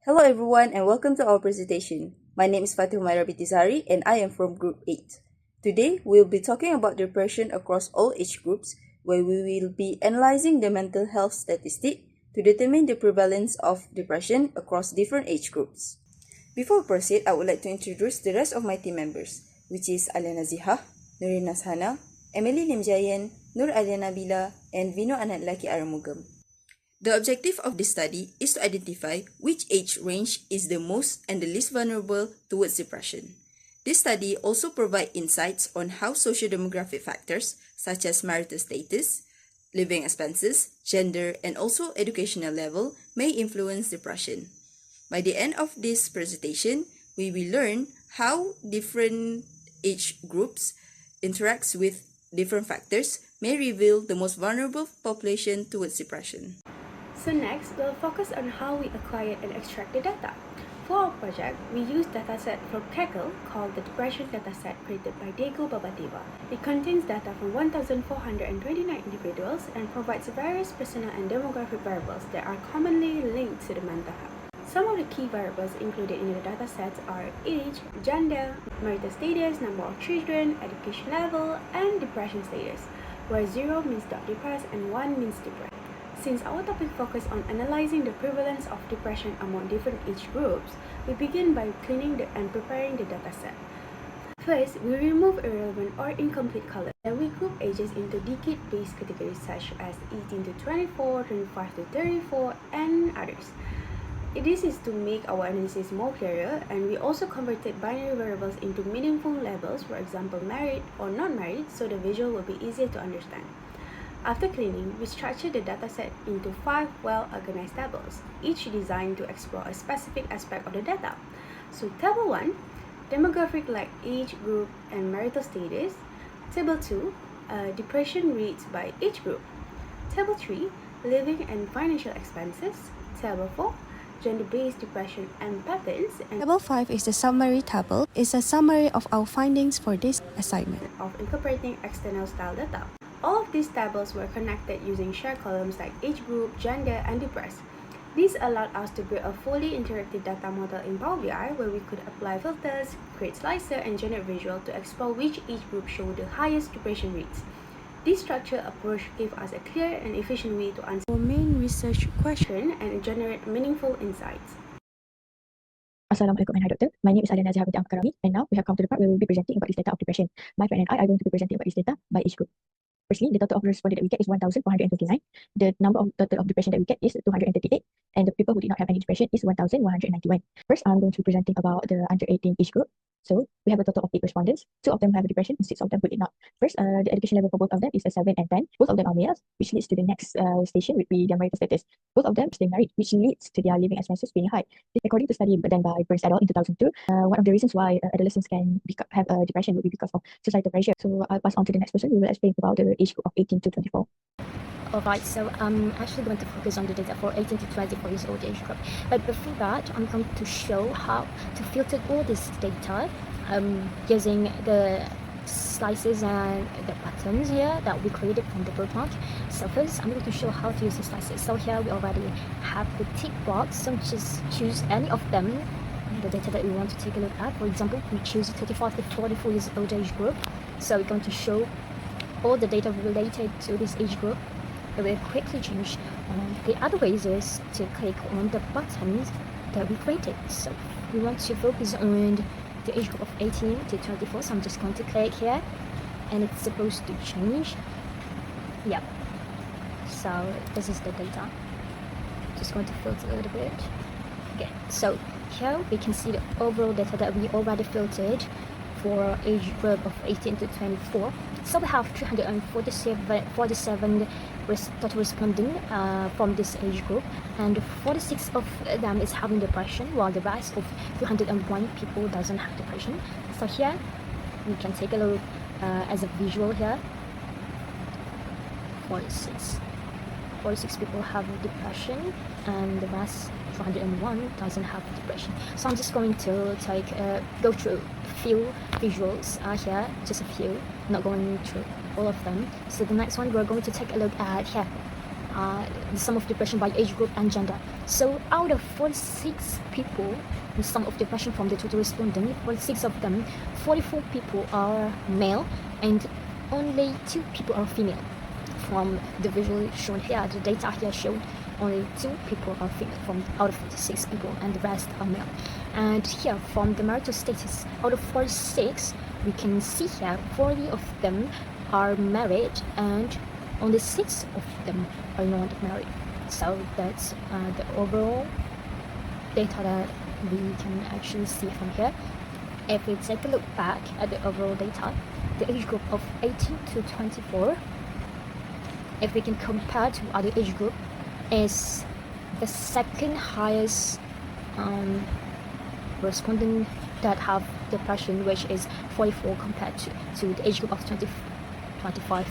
Hello everyone and welcome to our presentation. My name is HUMAIRA ZAHARI and I am from Group 8. Today, we'll be talking about depression across all age groups, where we will be analyzing the mental health statistic to determine the prevalence of depression across different age groups. Before we proceed, I would like to introduce the rest of my team members, which is ALYA NAZIHAH, NURIN NAZHANA, Emily Limjayan, NABILA, and Vino Anak Lelaki Aramugam. The objective of this study is to identify which age range is the most and the least vulnerable towards depression. This study also provides insights on how socio-demographic factors such as marital status, living expenses, gender, and also educational level may influence depression. By the end of this presentation, we will learn how different age groups interacts with different factors may reveal the most vulnerable population towards depression. So next, we'll focus on how we acquire and extract the data. For our project, we used dataset from Kaggle called the Depression Dataset created by Diego Babateva. It contains data from 1,429 individuals and provides various personal and demographic variables that are commonly linked to the mental health. Some of the key variables included in the datasets are age, gender, marital status, number of children, education level, and depression status, where 0 means not depressed and 1 means depressed. Since our topic focused on analyzing the prevalence of depression among different age groups, we begin by cleaning and preparing the dataset. First, we remove irrelevant or incomplete colors, and we group ages into decade-based categories such as 18 to 24, 25 to 34, and others. This is to make our analysis more clearer, and we also converted binary variables into meaningful labels, for example married or not married, so the visual will be easier to understand. After cleaning, we structured the dataset into 5 well-organized tables, each designed to explore a specific aspect of the data. So Table 1, demographic like age, group, and marital status. Table 2, depression rates by age group. Table 3, living and financial expenses. Table 4, gender-based depression and patterns. And Table 5 is the summary table. It's a summary of our findings for this assignment of incorporating external style data. All of these tables were connected using shared columns like age group, gender, and depressed. This allowed us to build a fully interactive data model in Power BI where we could apply filters, create slicer, and generate visual to explore which age group showed the highest depression rates. This structured approach gave us a clear and efficient way to answer our main research question and generate meaningful insights. Assalamualaikum and hi doctor. My name is ALYA NAZIHAH binti KARAMI and now we have come to the part where we will be presenting about this data of depression. My friend and I are going to be presenting about this data by age group. Firstly, the total of respondents that we get is 1,429. The number of total of depression that we get is 238, and the people who did not have any depression is 1,191. First, I'm going to be presenting about the under 18 age group. So we have a total of 8 respondents. 2 of them have a depression, 6 of them who did not. First, the education level for both of them is a 7 and 10. Both of them are males, which leads to the next station, which will be their marital status. Both of them stay married, which leads to their living expenses being high. According to study done by Burns et al. In 2002, one of the reasons why adolescents can have a depression would be because of societal pressure. So I'll pass on to the next person who will explain about the age group of 18 to 24. Alright, so I'm actually going to focus on the data for 18 to 24 years old age group. But before that, I'm going to show how to filter all this data using the slices and the buttons here that we created from the bookmark. So first, I'm going to show how to use the slices. So here we already have the tick box, so just choose any of them, the data that we want to take a look at. For example, we choose 35 to 44 years old age group. So we're going to show all the data related to this age group. It will quickly change. The other ways is to click on the buttons that we created. So we want to focus on the age group of 18 to 24. So I'm just going to click here and it's supposed to change. Yep. So this is the data. Just going to filter a little bit. Okay, so here we can see the overall data that we already filtered for age group of 18 to 24. So we have 347 total responding from this age group, and 46 of them is having depression, while the rest of 201 people doesn't have depression. So here we can take a look as a visual here. 46 people have depression, and the rest 201 doesn't have depression. So I'm just going to go through a few visuals here, just a few, not going through all of them. So the next one we're going to take a look at here. the sum of depression by age group and gender. So out of 46 people, the sum of depression from the total respondent, 46 of them, 44 people are male and only 2 people are female. From the visual shown here, the data here showed only 2 people are female from out of 46 people, and the rest are male. And here, from the marital status, out of 46, we can see here 40 of them are married and only 6 of them are not married. So that's the overall data that we can actually see from here. If we take a look back at the overall data, the age group of 18 to 24, if we can compare to other age group, is the second highest respondent that have depression, which is 44 compared to the age group of 25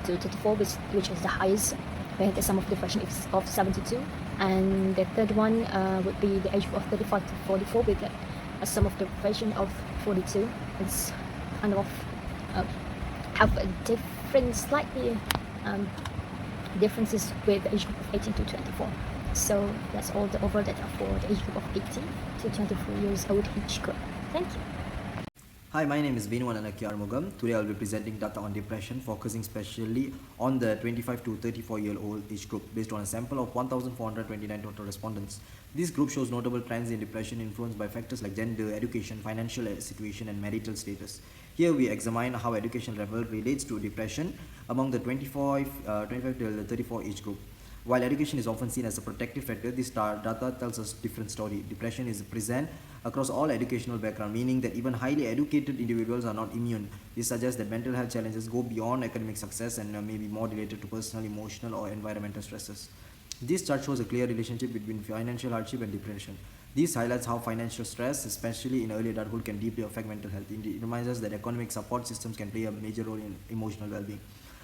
to 34, which is the highest, where the sum of depression is of 72. And the third one would be the age group of 35 to 44 with a sum of depression of 42. It's kind of have a different, slightly differences with the age group of 18 to 24. So that's all the overall data for the age group of 18 to 24 years old age group. Thank you. Hi, my name is Vinu Ananakyarmugam. Today I'll be presenting data on depression, focusing specially on the 25 to 34-year-old age group based on a sample of 1,429 total respondents. This group shows notable trends in depression influenced by factors like gender, education, financial situation, and marital status. Here we examine how education level relates to depression among the 25 to 34 age group. While education is often seen as a protective factor, this data tells us a different story. Depression is present across all educational background, meaning that even highly educated individuals are not immune. This suggests that mental health challenges go beyond academic success and may be more related to personal, emotional, or environmental stresses. This chart shows a clear relationship between financial hardship and depression. This highlights how financial stress, especially in early adulthood, can deeply affect mental health. It reminds us that economic support systems can play a major role in emotional well-being.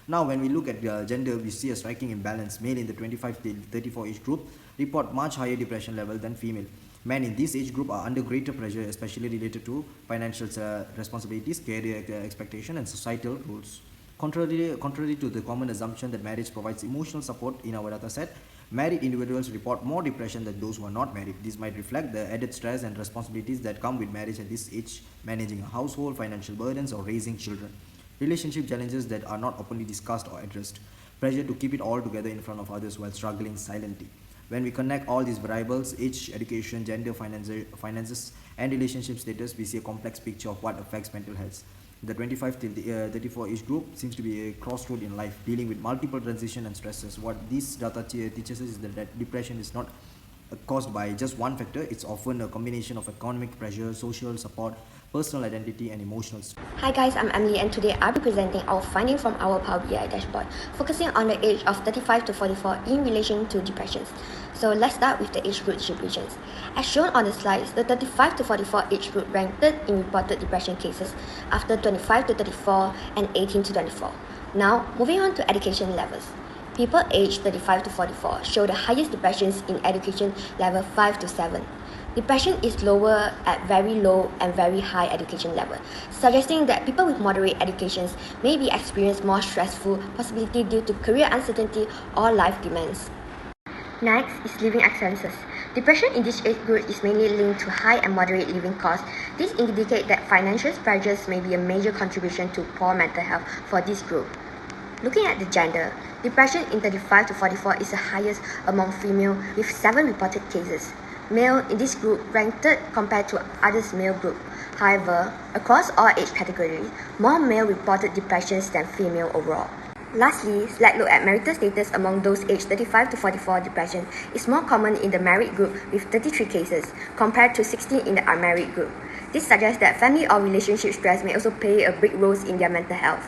Now, when we look at gender, we see a striking imbalance. Male in the 25 to 34 age group report much higher depression level than female. Men in this age group are under greater pressure, especially related to financial responsibilities, career expectation, and societal rules. Contrary to the common assumption that marriage provides emotional support in our data set, married individuals report more depression than those who are not married. This might reflect the added stress and responsibilities that come with marriage at this age, managing a household, financial burdens, or raising children. Relationship challenges that are not openly discussed or addressed. Pressure to keep it all together in front of others while struggling silently. When we connect all these variables, age, education, gender, finances, and relationship status, we see a complex picture of what affects mental health. The 25 to 34 age group seems to be a crossroad in life, dealing with multiple transitions and stresses. What this data teaches us is that depression is not caused by just one factor. It's often a combination of economic pressure, social support, personal identity, and emotional stress. Hi guys, I'm Emily, and today I'll be presenting our finding from our Power BI dashboard, focusing on the age of 35 to 44 in relation to depressions. So let's start with the age group distributions. As shown on the slides, the 35 to 44 age group ranked third in reported depression cases after 25 to 34 and 18 to 24. Now, moving on to education levels. People aged 35 to 44 show the highest depressions in education level 5 to 7. Depression is lower at very low and very high education level, suggesting that people with moderate educations may be experiencing more stressful possibility due to career uncertainty or life demands. Next is living expenses. Depression in this age group is mainly linked to high and moderate living costs. This indicates that financial pressures may be a major contribution to poor mental health for this group. Looking at the gender, depression in 35 to 44 is the highest among female with 7 reported cases. Male in this group ranked third compared to others male group. However, across all age categories, more male reported depressions than female overall. Lastly, let's look at marital status among those aged 35 to 44. Depression is more common in the married group with 33 cases compared to 16 in the unmarried group. This suggests that family or relationship stress may also play a big role in their mental health.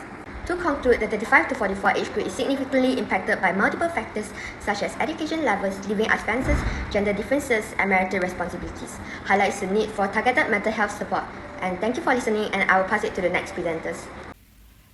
To conclude, the 35 to 44 age group is significantly impacted by multiple factors such as education levels, living expenses, gender differences, and marital responsibilities, highlights the need for targeted mental health support. And thank you for listening, and I will pass it to the next presenters.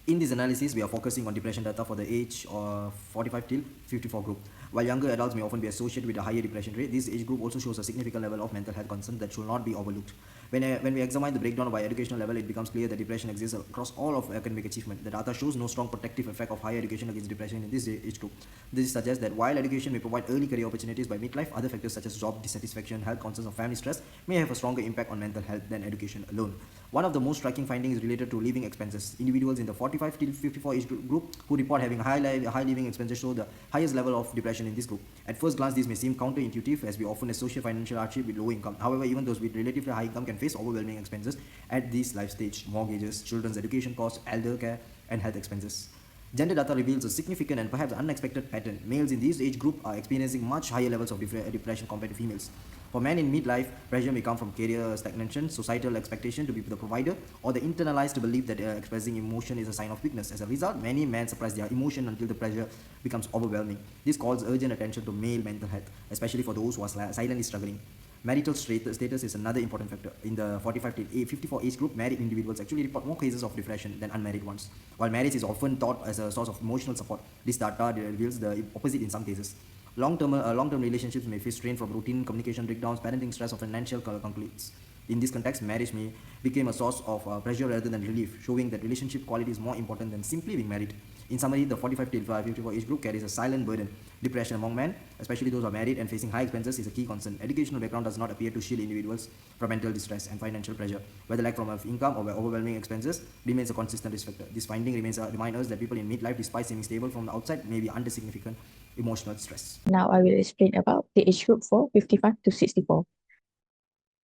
In this analysis, we are focusing on depression data for the age of 45 till 54 group. While younger adults may often be associated with a higher depression rate, this age group also shows a significant level of mental health concern that should not be overlooked. When we examine the breakdown by educational level, it becomes clear that depression exists across all of academic achievement. The data shows no strong protective effect of higher education against depression in this age group. This suggests that while education may provide early career opportunities by midlife, other factors such as job dissatisfaction, health concerns, or family stress may have a stronger impact on mental health than education alone. One of the most striking findings is related to living expenses. Individuals in the 45 till 54 age group who report having high living expenses show the highest level of depression in this group. At first glance, this may seem counterintuitive as we often associate financial hardship with low income. However, even those with relatively high income can face overwhelming expenses at this life stage: mortgages, children's education costs, elder care, and health expenses. Gender data reveals a significant and perhaps unexpected pattern. Males in this age group are experiencing much higher levels of depression compared to females. For men in midlife, pressure may come from career stagnation, societal expectation to be the provider, or the internalized belief that expressing emotion is a sign of weakness. As a result, many men suppress their emotion until the pressure becomes overwhelming. This calls urgent attention to male mental health, especially for those who are silently struggling. Marital status is another important factor. In the 45 to 54 age group, married individuals actually report more cases of depression than unmarried ones. While marriage is often thought as a source of emotional support, this data reveals the opposite in some cases. Long-term relationships may face strain from routine communication breakdowns, parenting stress, or financial conflicts. In this context, marriage may become a source of pressure rather than relief, showing that relationship quality is more important than simply being married. In summary, the 45 to 54 age group carries a silent burden. Depression among men, especially those who are married and facing high expenses, is a key concern. Educational background does not appear to shield individuals from mental distress and financial pressure, whether lack of income or overwhelming expenses remains a consistent risk factor. This finding reminds us that people in midlife, despite seeming stable from the outside, may be under significant emotional stress. Now I will explain about the age group for 55 to 64.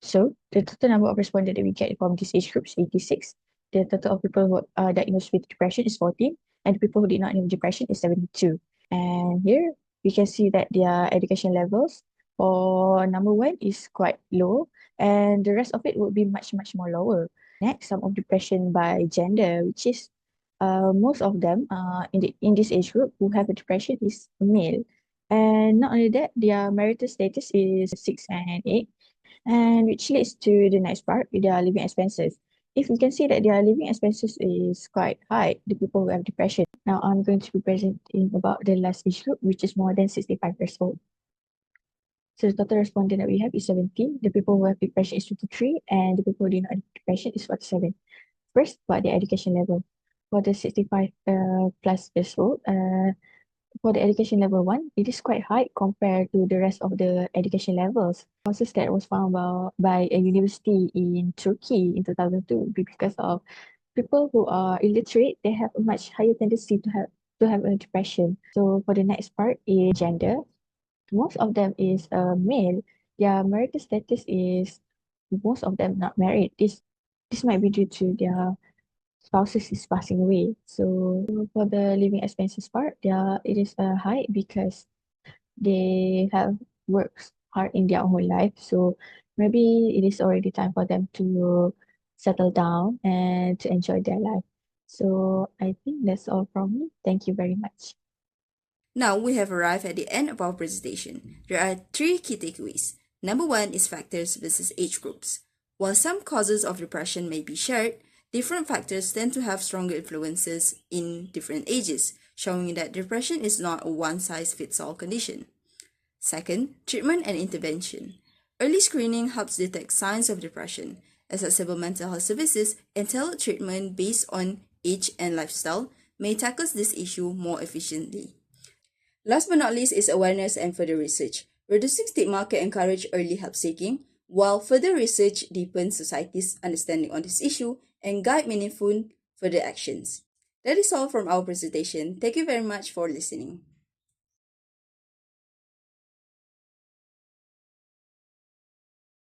So the total number of respondents that we get from this age group is 86. The total of people who are diagnosed with depression is 14, and the people who did not know depression is 72. And here we can see that their education levels for number one is quite low, and the rest of it would be much more lower. Next, some of depression by gender, which is most of them in this age group who have a depression is male. And not only that, their marital status is 6 and 8, and which leads to the next part, their living expenses. If you can see that their living expenses is quite high, the people who have depression. Now I'm going to be presenting about the last age group, which is more than 65 years old. So the total respondent that we have is 17. The people who have depression is 53, and the people who do not have depression is 47. First, about the education level. For the 65 plus years old, for the education level 1, it is quite high compared to the rest of the education levels. Courses that was found by a university in Turkey in 2002 because of people who are illiterate, they have a much higher tendency to have a depression. So for the next part is gender. Most of them is male. Their marital status is most of them not married. This might be due to their spouses is passing away. So for the living expenses part, it is high because they have worked hard in their whole life. So maybe it is already time for them to settle down and to enjoy their life. So I think that's all from me. Thank you very much. Now we have arrived at the end of our presentation. There are 3 key takeaways. Number 1 is factors versus age groups. While some causes of depression may be shared, different factors tend to have stronger influences in different ages, showing that depression is not a one-size-fits-all condition. Second, treatment and intervention. Early screening helps detect signs of depression. Accessible mental health services and tailored treatment based on age and lifestyle may tackle this issue more efficiently. Last but not least is awareness and further research. Reducing stigma can encourage early help seeking, while further research deepens society's understanding on this issue and guide meaningful further actions. That is all from our presentation. Thank you very much for listening.